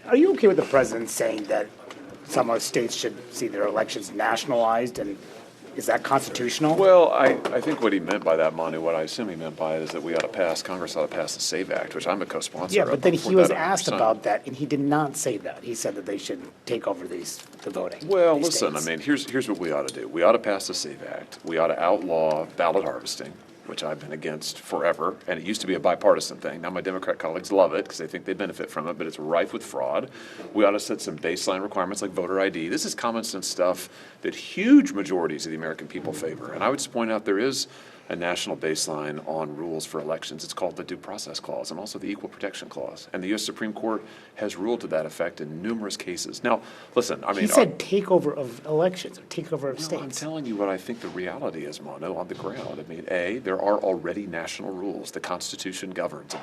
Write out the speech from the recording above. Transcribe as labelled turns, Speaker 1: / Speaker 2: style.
Speaker 1: Are you okay with the president saying that some of states should see their elections nationalized, and is that constitutional?
Speaker 2: Well, I think what he meant by that, Manu, what I assume he meant by it is that Congress ought to pass the SAVE Act, which I'm a co-sponsor
Speaker 1: Yeah,
Speaker 2: of.
Speaker 1: but then
Speaker 2: I'm for
Speaker 1: he was
Speaker 2: that
Speaker 1: asked
Speaker 2: 100%.
Speaker 1: about that, and he did not say that. He said that they should take over the voting.
Speaker 2: Well,
Speaker 1: these
Speaker 2: listen,
Speaker 1: states.
Speaker 2: I mean, here's what we ought to do. We ought to pass the SAVE Act. We ought to outlaw ballot harvesting, which I've been against forever, and it used to be a bipartisan thing. Now my Democrat colleagues love it because they think they benefit from it, but it's rife with fraud. We ought to set some baseline requirements like voter ID. This is common sense stuff that huge majorities of the American people favor. And I would just point out there is a national baseline on rules for elections. It's called the Due Process Clause and also the Equal Protection Clause. And the U.S. Supreme Court has ruled to that effect in numerous cases. Now, listen, I mean—
Speaker 1: He said takeover of elections or takeover of
Speaker 2: I'm
Speaker 1: states.
Speaker 2: telling you what I think the reality is, Mono, on the ground. I mean, A, there are already national rules. The Constitution governs.